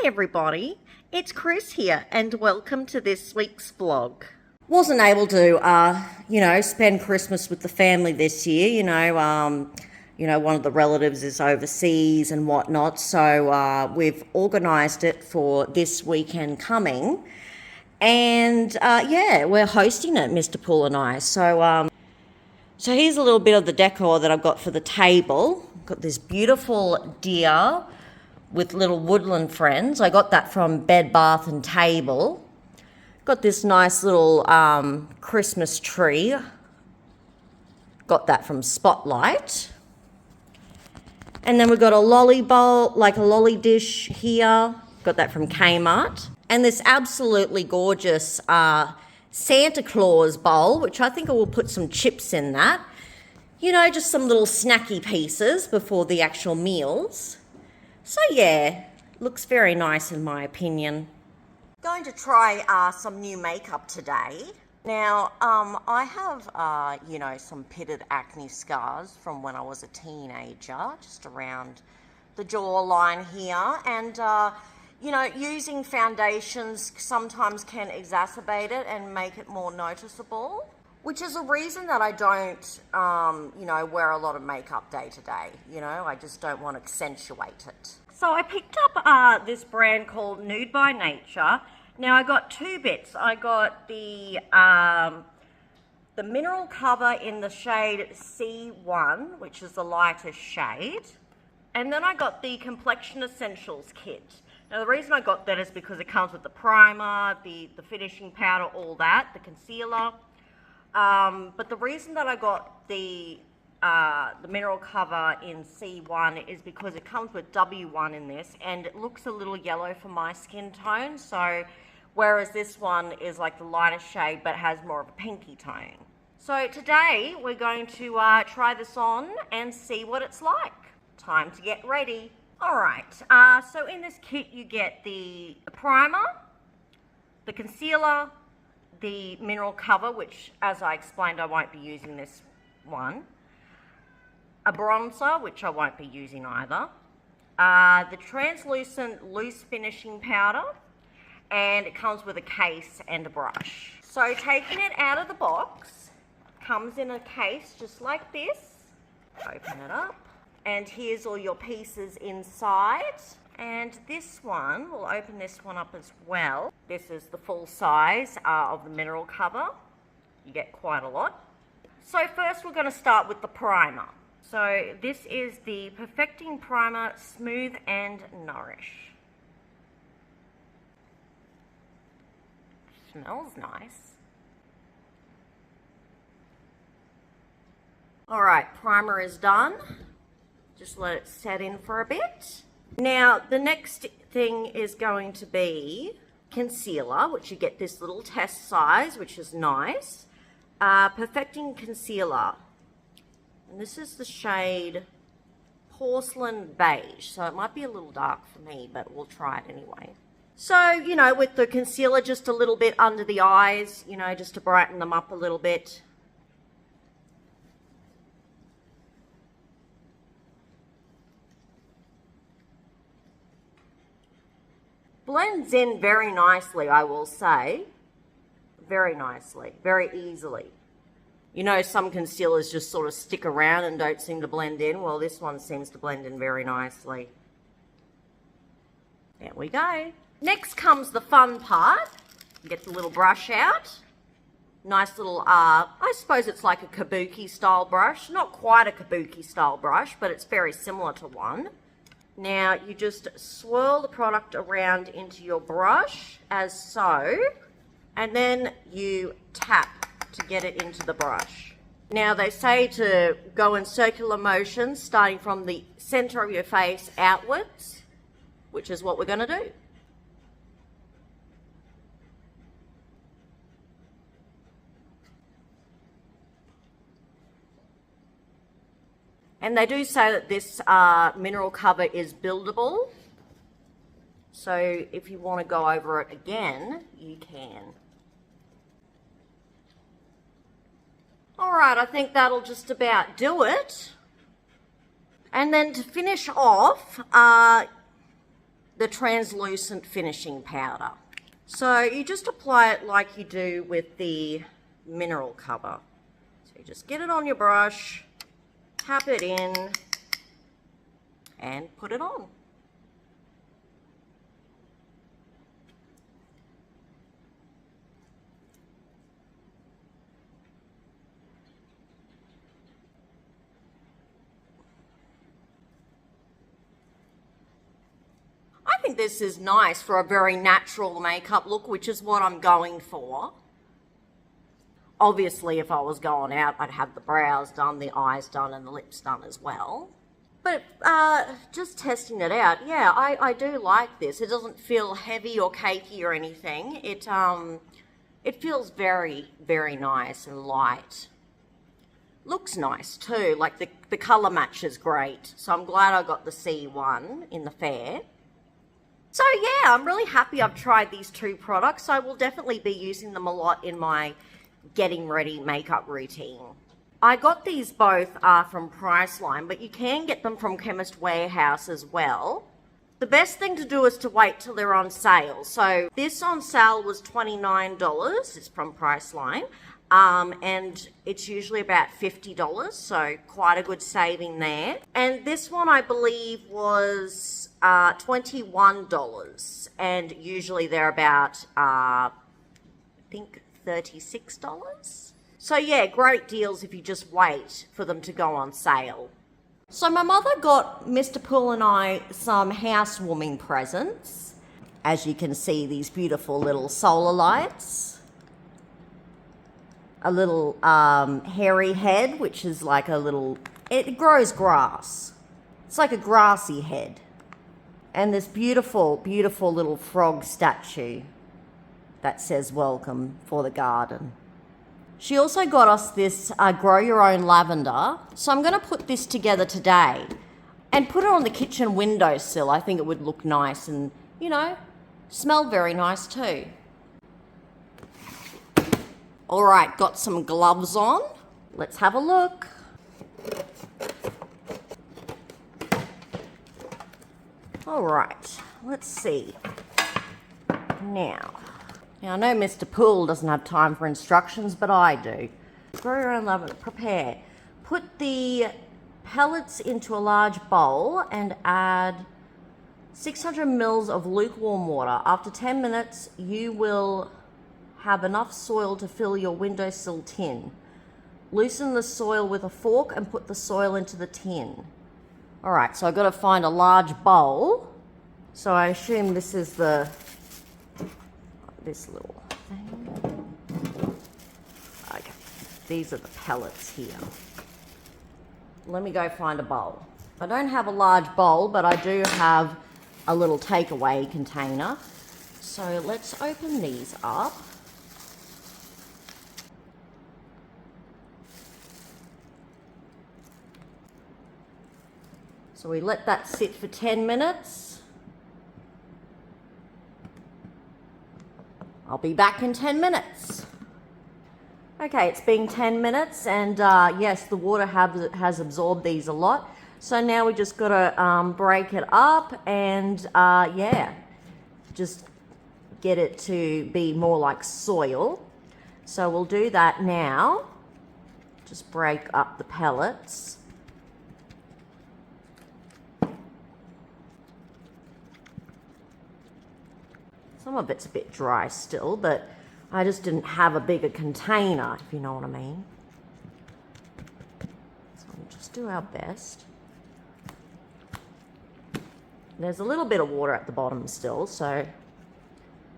Hi everybody, it's Chris here and welcome to this week's vlog. Wasn't able to, spend Christmas with the family this year, one of the relatives is overseas and whatnot, so we've organised it for this weekend coming. And we're hosting it, Mr. Poole and I. So here's a little bit of the decor that I've got for the table. Got this beautiful deer with little woodland friends. I got that from Bed Bath and Table. Got this nice little Christmas tree. Got that from Spotlight. And then we've got a lolly bowl, like a lolly dish here. Got that from Kmart. And this absolutely gorgeous Santa Claus bowl, which I think I will put some chips in that. Just some little snacky pieces before the actual meals. So yeah, looks very nice in my opinion. Going to try some new makeup today. Now, I have, some pitted acne scars from when I was a teenager, just around the jawline here. And, using foundations sometimes can exacerbate it and make it more noticeable, which is a reason that I don't, wear a lot of makeup day to day. I just don't want to accentuate it. So I picked up this brand called Nude by Nature. Now I got two bits. I got the mineral cover in the shade C1, which is the lightest shade. And then I got the Complexion Essentials kit. Now the reason I got that is because it comes with the primer, the finishing powder, all that, the concealer. But the reason that I got the mineral cover in C1 is because it comes with W1 in this, and it looks a little yellow for my skin tone. So, whereas this one is like the lightest shade but has more of a pinky tone. So today we're going to try this on and see what it's like. Time to get ready. Alright, so in this kit you get the primer, the concealer, the mineral cover, which as I explained I won't be using this one, a bronzer, which I won't be using either, the translucent loose finishing powder, and it comes with a case and a brush. So taking it out of the box, comes in a case just like this. Open it up, and here's all your pieces inside. And this one, we'll open this one up as well. This is the full size of the mineral cover. You get quite a lot. So first we're going to start with the primer. So this is the Perfecting Primer Smooth and Nourish. Smells nice. Alright, primer is done. Just let it set in for a bit. Now, the next thing is going to be concealer, which you get this little test size, which is nice. Perfecting Concealer. And this is the shade Porcelain Beige. So it might be a little dark for me, but we'll try it anyway. So, with the concealer just a little bit under the eyes, just to brighten them up a little bit. Blends in very nicely, I will say. Very nicely, very easily. Some concealers just sort of stick around and don't seem to blend in. Well, this one seems to blend in very nicely. There we go. Next comes the fun part. Get the little brush out. Nice little, I suppose it's like a kabuki style brush. Not quite a kabuki style brush, but it's very similar to one. Now, you just swirl the product around into your brush, as so, and then you tap to get it into the brush. Now, they say to go in circular motions, starting from the center of your face outwards, which is what we're going to do. And they do say that this mineral cover is buildable. So if you want to go over it again, you can. All right, I think that'll just about do it. And then to finish off, the translucent finishing powder. So you just apply it like you do with the mineral cover. So you just get it on your brush, tap it in, and put it on. I think this is nice for a very natural makeup look, which is what I'm going for. Obviously, if I was going out, I'd have the brows done, the eyes done, and the lips done as well. But just testing it out, yeah, I do like this. It doesn't feel heavy or cakey or anything. It feels very, very nice and light. Looks nice too, like the colour match is great. So I'm glad I got the C1 in the fair. So yeah, I'm really happy I've tried these two products. I will definitely be using them a lot in my getting ready makeup routine. I got these both from Priceline, but you can get them from Chemist Warehouse as well. The best thing to do is to wait till they're on sale. So this on sale was $29. It's from Priceline. And it's usually about $50, so quite a good saving there. And this one I believe was $21, and usually they're about I think $36. So yeah, great deals if you just wait for them to go on sale. So my mother got Mr. Poole and I some housewarming presents. As you can see, these beautiful little solar lights. A little hairy head, which is like a little, it grows grass. It's like a grassy head. And this beautiful, beautiful little frog statue that says welcome for the garden. She also got us this Grow Your Own Lavender. So I'm going to put this together today and put it on the kitchen windowsill. I think it would look nice and, you know, smell very nice too. All right, got some gloves on. Let's have a look. All right, let's see. Now I know Mr. Poole doesn't have time for instructions, but I do. Grow your own lavender. Prepare. Put the pellets into a large bowl and add 600 ml of lukewarm water. After 10 minutes, you will have enough soil to fill your windowsill tin. Loosen the soil with a fork and put the soil into the tin. All right, so I've got to find a large bowl. So I assume this is this little thing. Okay, these are the pellets here. Let me go find a bowl. I don't have a large bowl, but I do have a little takeaway container. So let's open these up. So we let that sit for 10 minutes. I'll be back in 10 minutes. Okay, it's been 10 minutes and yes, the water has absorbed these a lot. So now we just got to break it up and yeah, just get it to be more like soil. So we'll do that now. Just break up the pellets. Some of it's a bit dry still, but I just didn't have a bigger container, if you know what I mean. So we'll just do our best. There's a little bit of water at the bottom still, so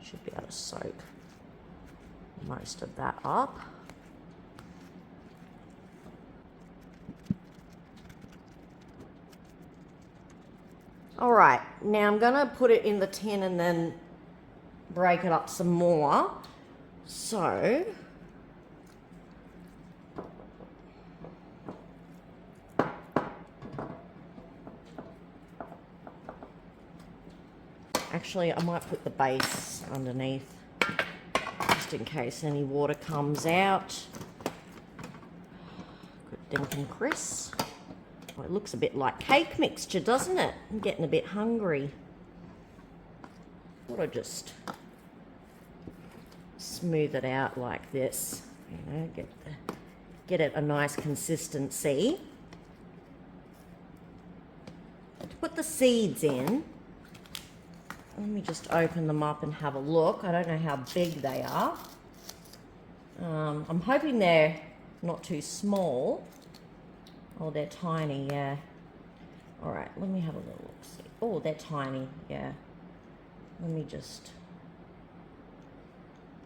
should be able to soak most of that up. All right, now I'm gonna put it in the tin and then break it up some more. So actually I might put the base underneath just in case any water comes out. Good thinking, Chris. Well, it looks a bit like cake mixture, doesn't it? I'm getting a bit hungry. thought I'd just smooth it out like this, you know, get it a nice consistency. To put the seeds in, let me just open them up and have a look. I don't know how big they are. I'm hoping they're not too small. Oh, they're tiny, yeah. All right, let me have a little look. See. Oh, they're tiny, yeah. Let me just...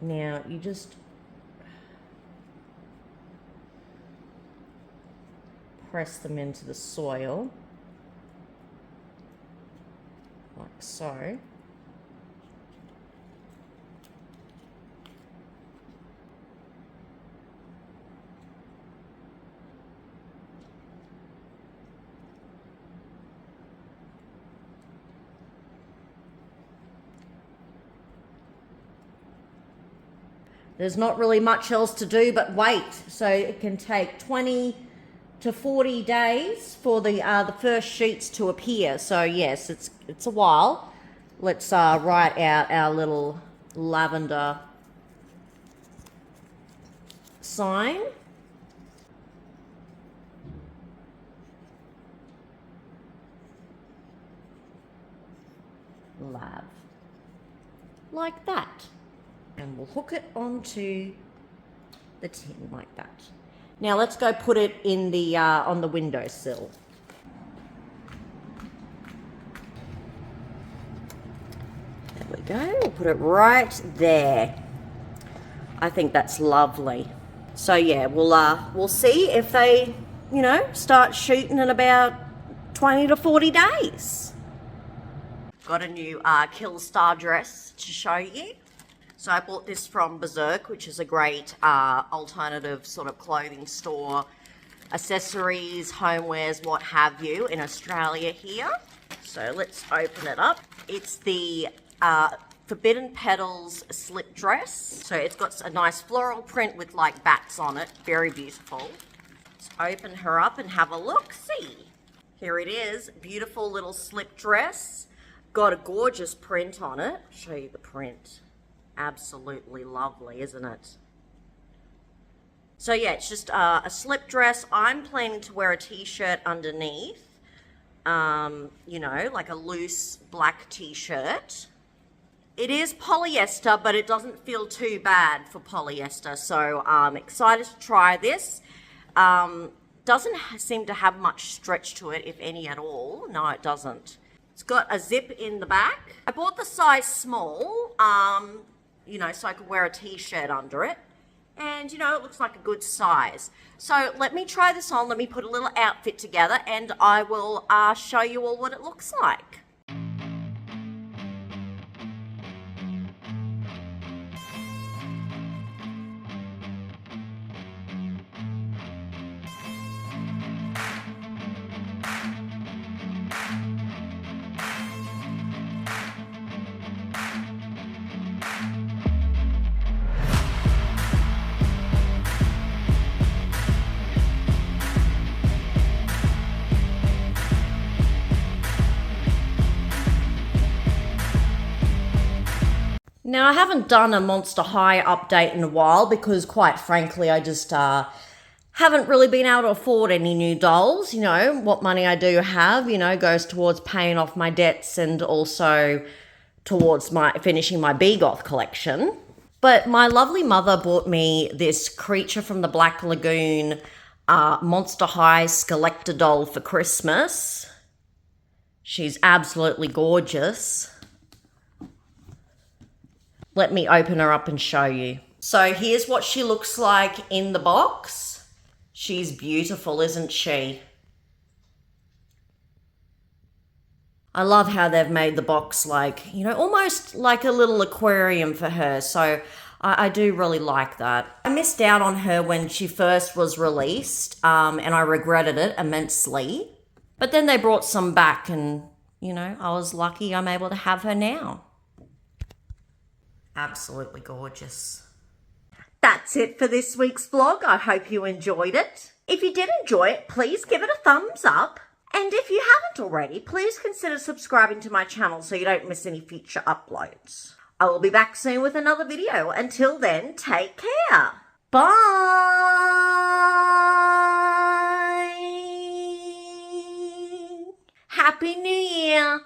Now, you just press them into the soil, like so. There's not really much else to do but wait. So it can take 20 to 40 days for the first sheets to appear. So yes, it's a while. Let's write out our little lavender sign. Lav. Like that. And we'll hook it onto the tin like that. Now let's go put it in the on the windowsill. There we go. We'll put it right there. I think that's lovely. So yeah, we'll see if they, you know, start shooting in about 20 to 40 days. Got a new KILLSTAR dress to show you. So I bought this from Berserk, which is a great alternative sort of clothing store, accessories, homewares, what have you, in Australia here. So let's open it up. It's the Forbidden Petals slip dress. So it's got a nice floral print with like bats on it. Very beautiful. Let's open her up and have a look-see. Here it is. Beautiful little slip dress. Got a gorgeous print on it. I'll show you the print. Absolutely lovely, isn't it? So yeah, it's just a slip dress. I'm planning to wear a t-shirt underneath, you know, like a loose black t-shirt. It is polyester, but it doesn't feel too bad for polyester, so I'm excited to try this. Doesn't seem to have much stretch to it, if any at all. No, it doesn't. It's got a zip in the back. I bought the size small, you know, so I could wear a t-shirt under it. And, you know, it looks like a good size. So let me try this on. Let me put a little outfit together and I will show you all what it looks like. Now, I haven't done a Monster High update in a while because, quite frankly, I just haven't really been able to afford any new dolls. You know, what money I do have, you know, goes towards paying off my debts and also towards finishing my Begoth collection. But my lovely mother bought me this Creature from the Black Lagoon Monster High Skeletor doll for Christmas. She's absolutely gorgeous. Let me open her up and show you. So here's what she looks like in the box. She's beautiful, isn't she? I love how they've made the box like, you know, almost like a little aquarium for her. So I do really like that. I missed out on her when she first was released, and I regretted it immensely. But then they brought some back and, you know, I was lucky I'm able to have her now. Absolutely gorgeous. That's it for this week's vlog. I hope you enjoyed it. If you did enjoy it, please give it a thumbs up And if you haven't already, please consider subscribing to my channel so you don't miss any future uploads. I will be back soon with another video. Until then, take care. Bye. Happy New Year.